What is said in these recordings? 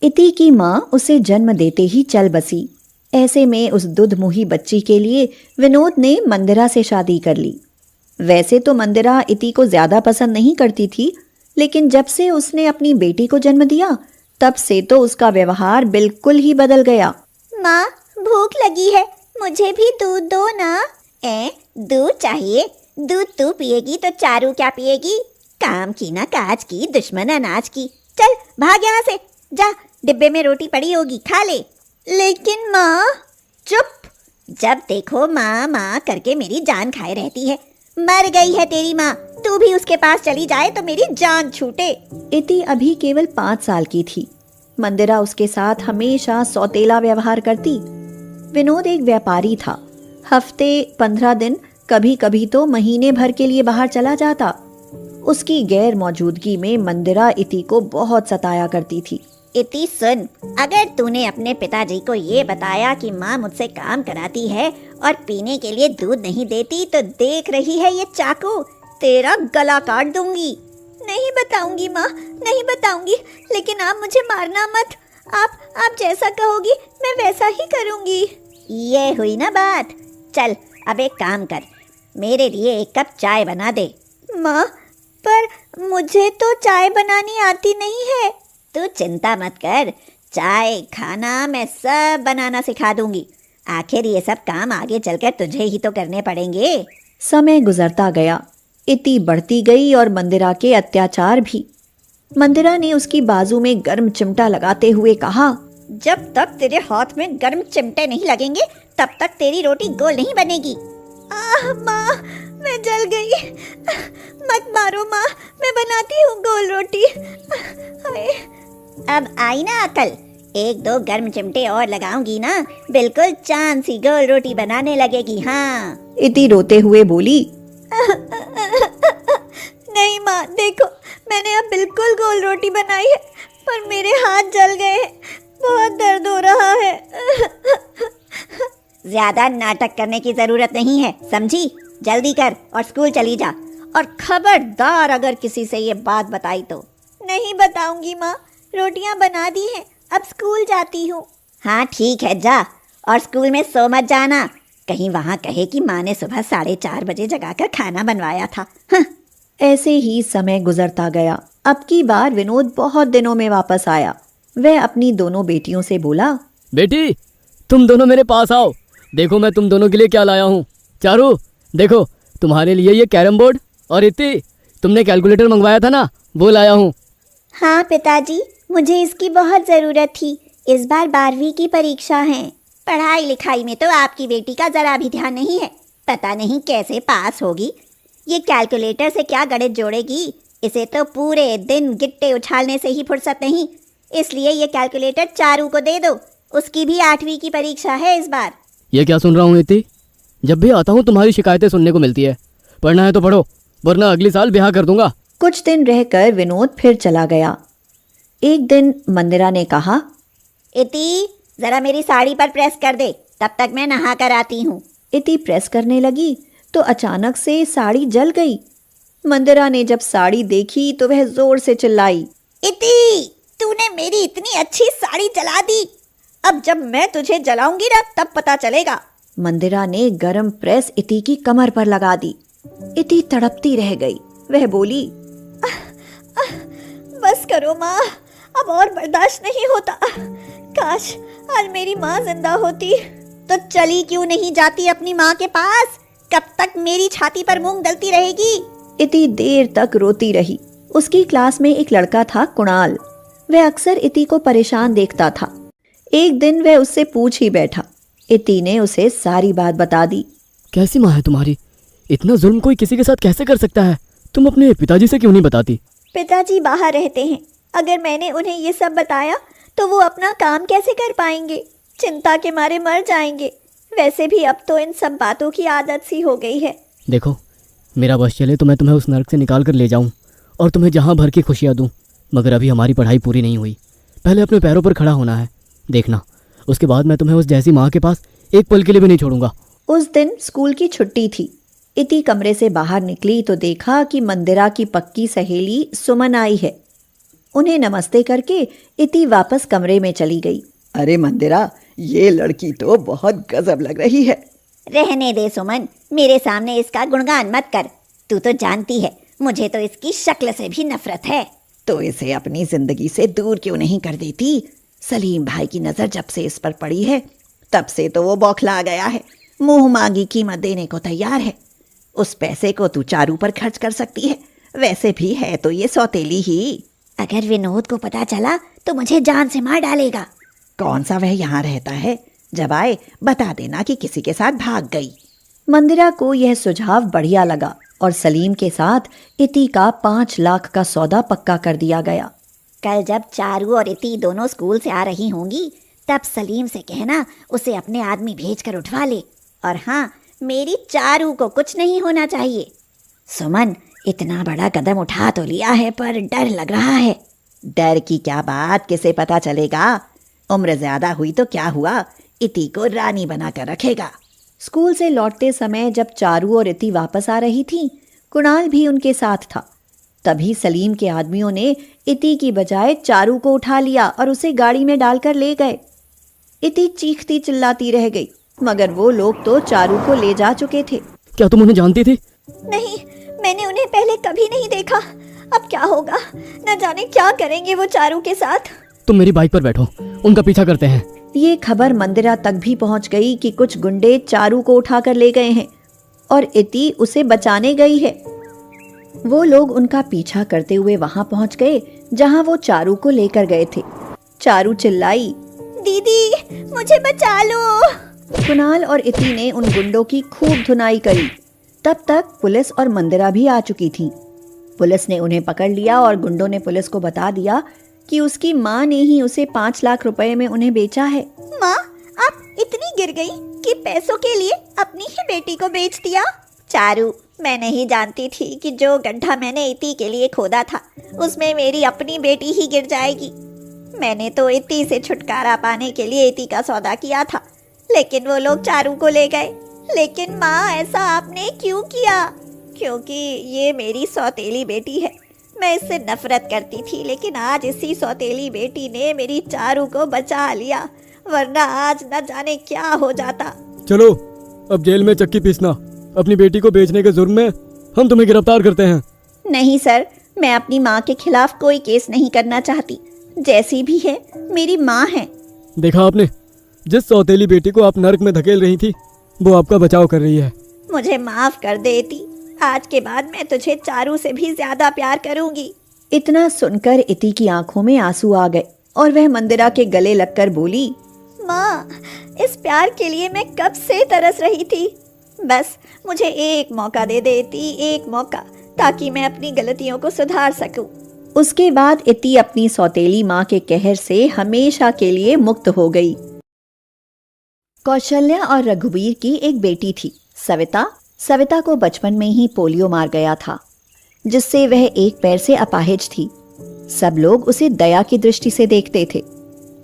इति की माँ उसे जन्म देते ही चल बसी। ऐसे में उस दुधमुही बच्ची के लिए विनोद ने मंदिरा से शादी कर ली। वैसे तो मंदिरा इति को ज्यादा पसंद नहीं करती थी, लेकिन जब से उसने अपनी बेटी को जन्म दिया तब से तो उसका व्यवहार बिल्कुल ही बदल गया। माँ, भूख लगी है, मुझे भी दूध दो ना। दूध चाहिए? दूध तू पिएगी तो चारू क्या पिएगी? काम की ना काज की, दुश्मन अनाज की। चल भाग यहाँ से, जा, डिब्बे में रोटी पड़ी होगी, खा ले। लेकिन माँ। चुप, जब देखो माँ माँ करके मेरी जान खाए रहती है। मर गई है तेरी माँ, तू भी उसके पास चली जाए तो मेरी जान छूटे। इति अभी केवल 5 साल की थी। मंदिरा उसके साथ हमेशा सौतेला व्यवहार करती। विनोद एक व्यापारी था। हफ्ते 15 दिन, कभी कभी तो महीने भर के लिए बाहर चला जाता। उसकी गैर मौजूदगी में मंदिरा इति को बहुत सताया करती थी। इति सुन, अगर तूने अपने पिताजी को ये बताया कि माँ मुझसे काम कराती है और पीने के लिए दूध नहीं देती तो देख रही है ये चाकू, तेरा गला काट दूंगी। नहीं बताऊंगी माँ, नहीं बताऊंगी, लेकिन आप मुझे मारना मत। आप जैसा कहोगी मैं वैसा ही करूंगी। ये हुई ना बात। चल अब एक काम कर, मेरे लिए 1 कप चाय बना दे। माँ, पर मुझे तो चाय बनानी आती नहीं है। तू चिंता मत कर, चाय खाना मैं सब बनाना सिखा दूंगी। आखिर ये सब काम आगे चलकर तुझे ही तो करने पड़ेंगे। समय गुजरता गया, इति बढ़ती गई और मंदिरा के अत्याचार भी। मंदिरा ने उसकी बाजू में गर्म चिमटा लगाते हुए कहा, जब तक तेरे हाथ में गर्म चिमटे नहीं लगेंगे तब तक तेरी रोटी गोल नहीं बनेगी। माँ, मैं जल गई। मत मारो माँ, मैं बनाती हूँ गोल रोटी। अब आई ना अकल? 1-2 गर्म चिमटे और लगाऊंगी ना, बिल्कुल चांद सी गोल रोटी बनाने लगेगी। हाँ, इति रोते हुए बोली। नहीं माँ, देखो मैंने अब बिल्कुल गोल रोटी बनाई है, पर मेरे हाथ जल गए हैं, बहुत दर्द हो रहा है। ज्यादा नाटक करने की जरूरत नहीं है, समझी? जल्दी कर और स्कूल चली जा, और खबरदार अगर किसी से ये बात बताई तो। नहीं बताऊंगी माँ, रोटियां बना दी हैं, अब स्कूल जाती हूँ। हाँ ठीक है, जा, और स्कूल में सो मत जाना, कहीं वहाँ कहे कि माँ ने सुबह 4:30 बजे जगाकर खाना बनवाया था। ऐसे ही समय गुजरता गया। अब की बार विनोद बहुत दिनों में वापस आया। वह अपनी दोनों बेटियों से बोला, बेटी तुम दोनों मेरे पास आओ, देखो मैं तुम दोनों के लिए क्या लाया हूँ। चारू देखो, तुम्हारे लिए ये कैरम बोर्ड, और इति तुमने कैलकुलेटर मंगवाया था ना, वो लाया हूँ। हाँ पिताजी, मुझे इसकी बहुत ज़रूरत थी। इस बार 12वीं की परीक्षा है। पढ़ाई लिखाई में तो आपकी बेटी का ज़रा भी ध्यान नहीं है, पता नहीं कैसे पास होगी। ये कैलकुलेटर से क्या गणित जोड़ेगी, इसे तो पूरे दिन गिट्टे उछालने से ही फुर्सत नहीं। इसलिए ये कैलकुलेटर चारू को दे दो, उसकी भी 8वीं की परीक्षा है इस बार। ये क्या सुन रहा हूँ इति? जब भी आता हूँ तुम्हारी शिकायतें सुनने को मिलती है। पढ़ना है तो पढ़ो, वरना अगले साल ब्याह कर दूंगा। कुछ दिन रहकर विनोद फिर चला गया। एक दिन मंदिरा ने कहा, इति जरा मेरी साड़ी पर प्रेस कर दे, तब तक मैं नहा कर आती हूँ। इति प्रेस करने लगी तो अचानक से साड़ी जल गई। मंदिरा ने जब साड़ी देखी तो वह जोर से चिल्लाई, इति तूने मेरी इतनी अच्छी साड़ी जला दी, अब जब मैं तुझे जलाऊंगी ना तब पता चलेगा। मंदिरा ने गरम प्रेस इति की कमर पर लगा दी। इति तड़पती रह गई। वह बोली, बस करो माँ, अब और बर्दाश्त नहीं होता। काश आज मेरी माँ जिंदा होती। तो चली क्यों नहीं जाती अपनी माँ के पास? कब तक मेरी छाती पर मूंग दलती रहेगी? इति देर तक रोती रही। उसकी क्लास में एक लड़का था, कुणाल। वह अक्सर इति को परेशान देखता था। एक दिन वह उससे पूछ ही बैठा। इति ने उसे सारी बात बता दी। कैसी माँ है तुम्हारी? इतना जुल्म कोई किसी के साथ कैसे कर सकता है? तुम अपने पिताजी से क्यों नहीं बताती? पिताजी बाहर रहते हैं, अगर मैंने उन्हें ये सब बताया तो वो अपना काम कैसे कर पाएंगे? चिंता के मारे मर जाएंगे। वैसे भी अब तो इन सब बातों की आदत सी हो गई है। देखो, मेरा बस चले तो मैं तुम्हें उस नर्क से निकाल कर ले जाऊं और तुम्हें जहां भर की खुशियां दूं, मगर अभी हमारी पढ़ाई पूरी नहीं हुई। पहले अपने पैरों पर खड़ा होना है, देखना, उसके बाद मैं तुम्हें उस जैसी माँ के पास एक पल के लिए भी नहीं छोड़ूंगा। उस दिन स्कूल की छुट्टी थी। इति कमरे से बाहर निकली तो देखा कि मंदिरा की पक्की सहेली सुमन आई है। उन्हें नमस्ते करके इति वापस कमरे में चली गई। अरे मंदिरा, ये लड़की तो बहुत गजब लग रही है। रहने दे सुमन, मेरे सामने इसका गुणगान मत कर। तू तो जानती है मुझे तो इसकी शक्ल से भी नफरत है। तो इसे अपनी जिंदगी से दूर क्यों नहीं कर देती? सलीम भाई की नजर जब से इस पर पड़ी है तब से तो वो बौखला गया है, मुंह मांगी कीमत देने को तैयार है। उस पैसे को तू चारू पर खर्च कर सकती है, वैसे भी है तो ये सौतेली ही। अगर विनोद को पता चला तो मुझे जान से मार डालेगा। कौन सा वह यहाँ रहता है? जब आए बता देना कि किसी के साथ भाग गई। मंदिरा को यह सुझाव बढ़िया लगा और सलीम के साथ इति का 5 लाख का सौदा पक्का कर दिया गया। कल जब चारू और इति दोनों स्कूल से आ रही होंगी तब सलीम से कहना उसे अपने आदमी भेजकर उठवा ले। और हाँ, मेरी चारू को कुछ नहीं होना चाहिए। सुमन, इतना बड़ा कदम उठा तो लिया है पर डर लग रहा है। डर की क्या बात, किसे पता चलेगा? उम्र ज्यादा हुई तो क्या हुआ, इति को रानी बनाकर रखेगा। स्कूल से लौटते समय जब चारू और इति वापस आ रही थी, कुणाल भी उनके साथ था। तभी सलीम के आदमियों ने इति की बजाय चारू को उठा लिया और उसे गाड़ी में डालकर ले गए। इति चीखती चिल्लाती रह गई, मगर वो लोग तो चारू को ले जा चुके थे। क्या तुम उन्हें जानती थी? नहीं, मैंने उन्हें पहले कभी नहीं देखा। अब क्या होगा, न जाने क्या करेंगे वो चारू के साथ। तुम मेरी बाइक पर बैठो, उनका पीछा करते हैं। ये खबर मंदिरा तक भी पहुंच गई कि कुछ गुंडे चारू को उठाकर ले गए हैं और इति उसे बचाने गई है। वो लोग उनका पीछा करते हुए वहां पहुंच गए जहां वो चारू को लेकर गए थे। चारू चिल्लाई, दीदी मुझे बचा लो। कुणाल और इति ने उन गुंडों की खूब धुनाई करी। तब तक पुलिस और मंदिरा भी आ चुकी थी। पुलिस ने उन्हें पकड़ लिया और गुंडों ने पुलिस को बता दिया कि उसकी माँ ने ही उसे 5 लाख रुपए में उन्हें बेचा है। माँ, आप इतनी गिर गई कि पैसों के लिए अपनी ही बेटी को बेच दिया। चारू, मैं नहीं जानती थी कि जो गड्ढा मैंने इति के लिए खोदा था उसमें मेरी अपनी बेटी ही गिर जाएगी। मैंने तो इति से छुटकारा पाने के लिए इति का सौदा किया था, लेकिन वो लोग चारू को ले गए। लेकिन माँ, ऐसा आपने क्यों किया? क्योंकि ये मेरी सौतेली बेटी है। मैं इससे नफरत करती थी, लेकिन आज इसी सौतेली बेटी ने मेरी चारू को बचा लिया, वरना आज न जाने क्या हो जाता। चलो, अब जेल में चक्की पीसना। अपनी बेटी को बेचने के जुर्म में हम तुम्हें गिरफ्तार करते हैं। नहीं सर, मैं अपनी माँ के खिलाफ कोई केस नहीं करना चाहती। जैसी भी है, मेरी माँ है। देखा आपने, जिस सौतेली बेटी को आप नर्क में धकेल रही थी वो आपका बचाव कर रही है। मुझे माफ कर दे इति। आज के बाद मैं तुझे चारू से भी ज्यादा प्यार करूंगी। इतना सुनकर इति की आंखों में आंसू आ गए और वह मंदिरा के गले लगकर बोली, माँ, इस प्यार के लिए मैं कब से तरस रही थी। बस मुझे एक मौका दे देती, एक मौका, ताकि मैं अपनी गलतियों को सुधार सकूं। उसके बाद इति अपनी सौतेली माँ के कहर से हमेशा के लिए मुक्त हो गई। कौशल्या और रघुवीर की एक बेटी थी, सविता। सविता को बचपन में ही पोलियो मार गया था, जिससे वह एक पैर से अपाहिज थी। सब लोग उसे दया की दृष्टि से देखते थे।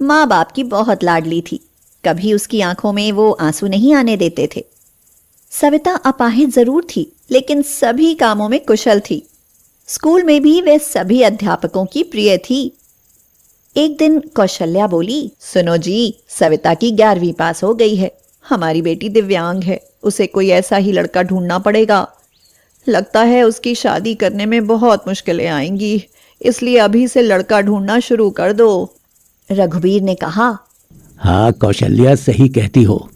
माँ बाप की बहुत लाडली थी, कभी उसकी आंखों में वो आंसू नहीं आने देते थे। सविता अपाहिज जरूर थी, लेकिन सभी कामों में कुशल थी। स्कूल में भी वह सभी अध्यापकों की प्रिय थी। एक दिन कौशल्या बोली, सुनो जी, सविता की 11वीं पास हो गई है। हमारी बेटी दिव्यांग है, उसे कोई ऐसा ही लड़का ढूंढना पड़ेगा। लगता है उसकी शादी करने में बहुत मुश्किलें आएंगी, इसलिए अभी से लड़का ढूंढना शुरू कर दो। रघुवीर ने कहा, हाँ कौशल्या, सही कहती हो।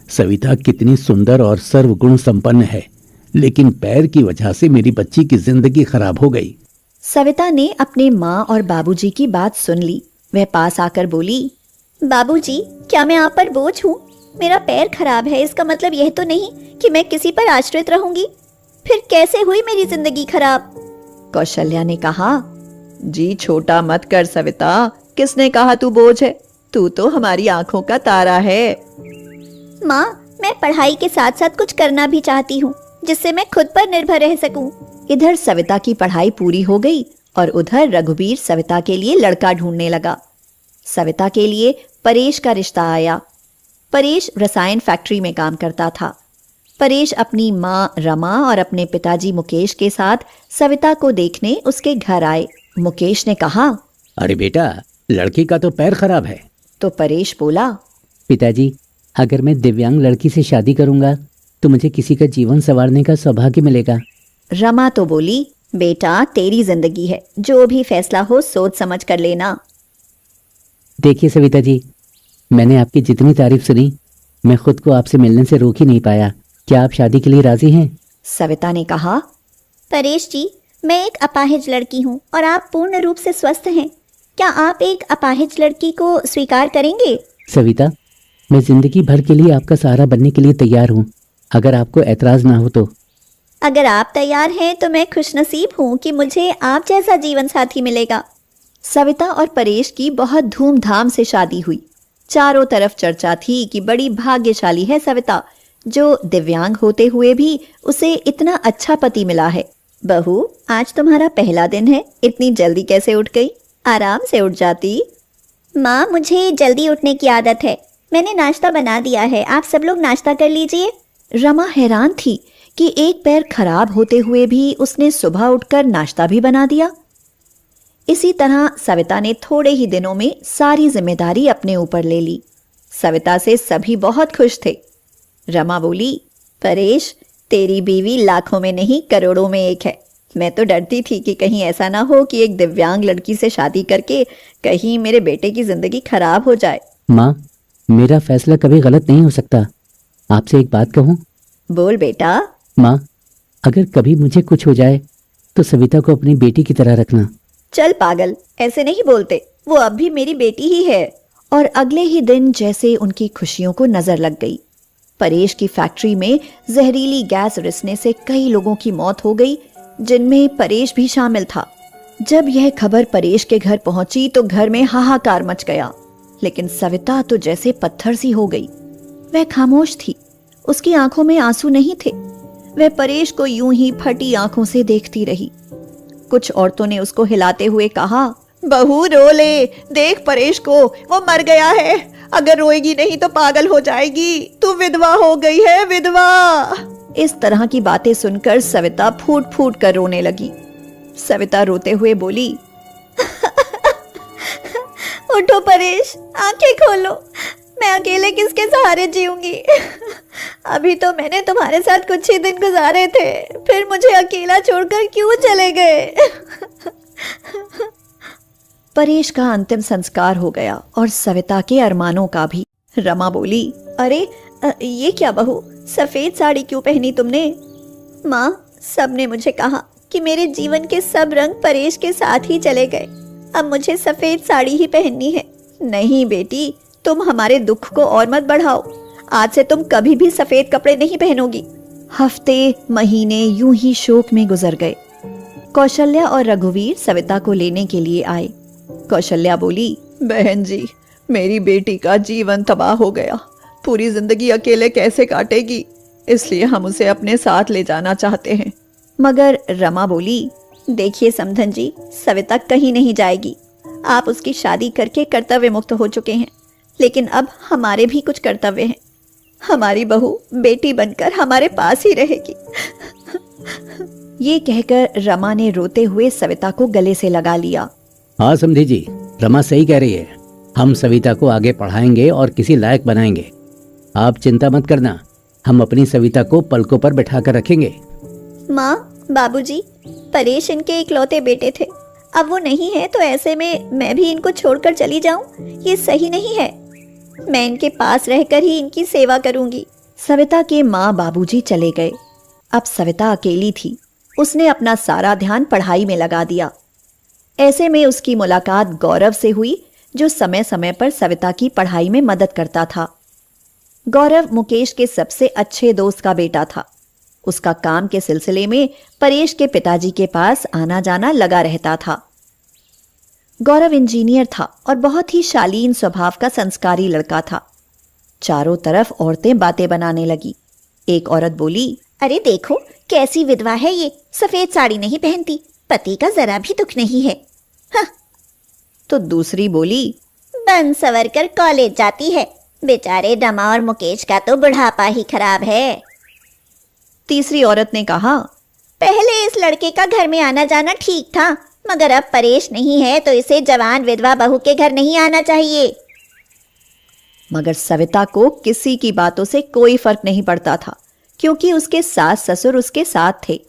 सविता कितनी सुंदर और सर्वगुण संपन्न है, लेकिन पैर की वजह से मेरी बच्ची की जिंदगी खराब हो गई। सविता ने अपने माँ और बाबूजी की बात सुन ली। वह पास आकर बोली, बाबूजी, क्या मैं आप पर बोझ हूँ? मेरा पैर खराब है, इसका मतलब यह तो नहीं कि मैं किसी पर आश्रित रहूंगी। फिर कैसे हुई मेरी जिंदगी खराब? कौशल्या ने कहा, जी छोटा मत कर सविता, किसने कहा तू बोझ है? तू तो हमारी आंखों का तारा है। माँ, मैं पढ़ाई के साथ साथ कुछ करना भी चाहती हूँ, जिससे मैं खुद पर निर्भर रह सकूं। इधर सविता की पढ़ाई पूरी हो गई और उधर रघुवीर सविता के लिए लड़का ढूंढने लगा। सविता के लिए परेश का रिश्ता आया। परेश रसायन फैक्ट्री में काम करता था। परेश अपनी माँ रमा और अपने पिताजी मुकेश के साथ सविता को देखने उसके घर आए। मुकेश ने कहा, अरे बेटा, लड़की का तो पैर खराब है। तो परेश बोला, पिताजी, अगर मैं दिव्यांग लड़की से शादी करूंगा तो मुझे किसी का जीवन संवारने का सौभाग्य मिलेगा। रमा तो बोली, बेटा तेरी जिंदगी है, जो भी फैसला हो सोच समझ कर लेना। देखिए सविता जी, मैंने आपकी जितनी तारीफ सुनी, मैं खुद को आपसे मिलने से रोक ही नहीं पाया। क्या आप शादी के लिए राजी हैं? सविता ने कहा, परेश जी, मैं एक अपाहिज लड़की हूँ और आप पूर्ण रूप से स्वस्थ हैं। क्या आप एक अपाहिज लड़की को स्वीकार करेंगे? सविता, मैं जिंदगी भर के लिए आपका सहारा बनने के लिए तैयार हूँ, अगर आपको ऐतराज ना हो तो। अगर आप तैयार हैं तो मैं खुशनसीब हूँ कि मुझे आप जैसा जीवन साथी मिलेगा। सविता और परेश की बहुत धूमधाम से शादी हुई। चारों तरफ चर्चा थी कि बड़ी भाग्यशाली है सविता, जो दिव्यांग होते हुए भी उसे इतना अच्छा पति मिला है। बहू, आज तुम्हारा पहला दिन है, इतनी जल्दी कैसे उठ गई? आराम से उठ जाती। माँ, मुझे जल्दी उठने की आदत है। मैंने नाश्ता बना दिया है, आप सब लोग नाश्ता कर लीजिए। रमा हैरान थी कि एक पैर खराब होते हुए भी उसने सुबह उठकर नाश्ता भी बना दिया। इसी तरह सविता ने थोड़े ही दिनों में सारी जिम्मेदारी अपने ऊपर ले ली। सविता से सभी बहुत खुश थे। रमा बोली, परेश, तेरी बीवी लाखों में नहीं करोड़ों में एक है। मैं तो डरती थी कि कहीं ऐसा ना हो कि एक दिव्यांग लड़की से शादी करके कहीं मेरे बेटे की जिंदगी खराब हो जाए। माँ, मेरा फैसला कभी गलत नहीं हो सकता। आपसे एक बात कहूँ? बोल बेटा। माँ, अगर कभी मुझे कुछ हो जाए तो सविता को अपनी बेटी की तरह रखना। चल पागल, ऐसे नहीं बोलते, वो अब भी मेरी बेटी ही है। और अगले ही दिन जैसे उनकी खुशियों को नजर लग गई। परेश की फैक्ट्री में जहरीली गैस रिसने से कई लोगों की मौत हो गई, जिनमें परेश भी शामिल था। जब यह खबर परेश के घर पहुंची तो घर में हाहाकार मच गया, लेकिन सविता तो जैसे पत्थर सी हो गई। वह खामोश थी, उसकी आंखों में आंसू नहीं थे। वह परेश को यूं ही फटी आंखों से देखती रही। कुछ औरतों ने उसको हिलाते हुए कहा, बहू रो ले, देख परेश को, वो मर गया है। अगर रोएगी नहीं तो पागल हो जाएगी। तू विधवा हो गई है, विधवा। इस तरह की बातें सुनकर सविता फूट फूट कर रोने लगी। सविता रोते हुए बोली, उठो परेश, आंखें खोलो। मैं अकेले किसके सहारे जीऊंगी? अभी तो मैंने तुम्हारे साथ कुछ ही दिन गुजारे थे, फिर मुझे अकेला छोड़कर क्यों चले गए? परेश का अंतिम संस्कार हो गया और सविता के अरमानों का भी। रमा बोली, अरे ये क्या बहू, सफेद साड़ी क्यों पहनी तुमने? माँ, सबने मुझे कहा कि मेरे जीवन के सब रंग परेश के साथ ही चले गए। अब मुझे सफेद साड़ी ही पहननी है। नहीं बेटी, तुम हमारे दुख को और मत बढ़ाओ। आज से तुम कभी भी सफेद कपड़े नहीं पहनोगी। हफ्ते महीने यूं ही शोक में गुजर गए। कौशल्या और रघुवीर सविता को लेने के लिए आए। कौशल्या बोली, बहन जी, मेरी बेटी का जीवन तबाह हो गया। पूरी जिंदगी अकेले कैसे काटेगी, इसलिए हम उसे अपने साथ ले जाना चाहते हैं। मगर रमा बोली, देखिए समधन जी, सविता कहीं नहीं जाएगी। आप उसकी शादी करके कर्तव्य मुक्त हो चुके हैं, लेकिन अब हमारे भी कुछ कर्तव्य हैं। हमारी बहू बेटी बनकर हमारे पास ही रहेगी। ये कहकर रमा ने रोते हुए सविता को गले से लगा लिया। हाँ समधी जी, रमा सही कह रही है। हम सविता को आगे पढ़ाएंगे और किसी लायक बनाएंगे। आप चिंता मत करना, हम अपनी सविता को पलकों पर बैठा कर रखेंगे। माँ, बाबूजी, परेश इनके इकलौते बेटे थे। अब वो नहीं है तो ऐसे में मैं भी इनको छोड़कर चली जाऊं, ये सही नहीं है। मैं इनके पास रहकर ही इनकी सेवा करूंगी। सविता के माँ बाबूजी चले गए। अब सविता अकेली थी। उसने अपना सारा ध्यान पढ़ाई में लगा दिया। ऐसे में उसकी मुलाकात गौरव से हुई, जो समय समय पर सविता की पढ़ाई में मदद करता था। गौरव मुकेश के सबसे अच्छे दोस्त का बेटा था। उसका काम के सिलसिले में परेश के पिताजी के पास आना जाना लगा रहता था। गौरव इंजीनियर था और बहुत ही शालीन स्वभाव का संस्कारी लड़का था। चारों तरफ औरतें बातें बनाने लगी। एक औरत बोली, अरे देखो कैसी विधवा है ये, सफेद साड़ी नहीं पहनती, पति का जरा भी दुख नहीं है। हाँ। तो दूसरी बोली, बन सवर कर कॉलेज जाती है, बेचारे रमा और मुकेश का तो बुढ़ापा ही खराब है। तीसरी औरत ने कहा, पहले इस लड़के का घर में आना जाना ठीक था, मगर अब परेश नहीं है तो इसे जवान विधवा बहू के घर नहीं आना चाहिए। मगर सविता को किसी की बातों से कोई फर्क नहीं पड़ता था, क्योंकि उसके सास ससुर उसके साथ थे।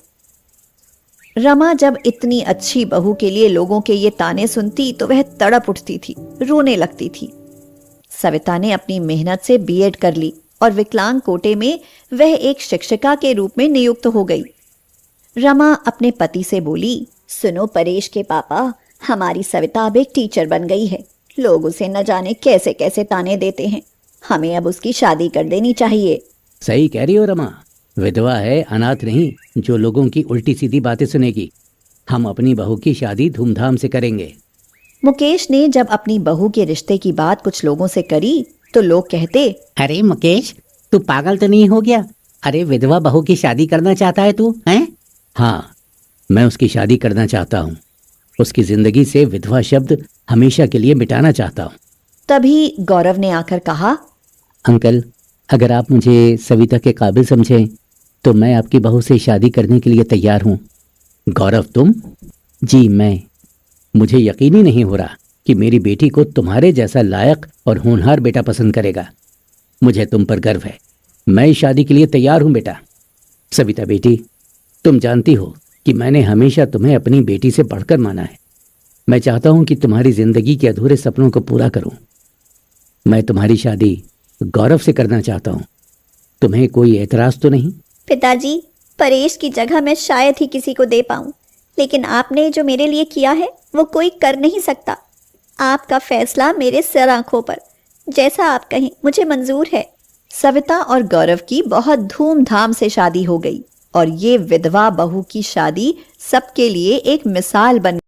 रमा जब इतनी अच्छी बहू के लिए लोगों के ये ताने सुनती तो वह तड़प उठती थी, रोने लगती थी। सविता ने अपनी मेहनत से बीएड कर ली और विकलांग कोटे में वह एक शिक्षिका के रूप में नियुक्त हो गई। रमा अपने पति से बोली, सुनो परेश के पापा, हमारी सविता अब एक टीचर बन गई है। लोग उसे न जाने कैसे कैसे ताने देते हैं। हमें अब उसकी शादी कर देनी चाहिए। सही कह रही हो रमा, विधवा है, अनाथ नहीं, जो लोगों की उल्टी सीधी बातें सुनेगी। हम अपनी बहू की शादी धूमधाम से करेंगे। मुकेश ने जब अपनी बहू के रिश्ते की बात कुछ लोगों से करी तो लोग कहते, अरे मुकेश, तू पागल तो नहीं हो गया? अरे विधवा बहू की शादी करना चाहता है तू, हैं? हाँ, मैं उसकी शादी करना चाहता हूँ। उसकी जिंदगी से विधवा शब्द हमेशा के लिए मिटाना चाहता हूँ। तभी गौरव ने आकर कहा, अंकल, अगर आप मुझे सविता के काबिल समझें तो मैं आपकी बहू से शादी करने के लिए तैयार हूँ। गौरव, तुम? जी मैं। मुझे यकीन ही नहीं हो रहा कि मेरी बेटी को तुम्हारे जैसा लायक और होनहार बेटा पसंद करेगा। मुझे तुम पर गर्व है। मैं इस शादी के लिए तैयार हूँ बेटा। सविता बेटी, तुम जानती हो कि मैंने हमेशा तुम्हें अपनी बेटी से बढ़कर माना है। मैं चाहता हूँ कि तुम्हारी जिंदगी के अधूरे सपनों को पूरा करूँ। मैं तुम्हारी शादी गौरव से करना चाहता हूँ। तुम्हें कोई एतराज तो नहीं? पिताजी, परेश की जगह मैं शायद ही किसी को दे पाऊं, लेकिन आपने जो मेरे लिए किया है वो कोई कर नहीं सकता। आपका फैसला मेरे सिर आंखों पर। जैसा आप कहें मुझे मंजूर है। सविता और गौरव की बहुत धूमधाम से शादी हो गई और ये विधवा बहू की शादी सबके लिए एक मिसाल बन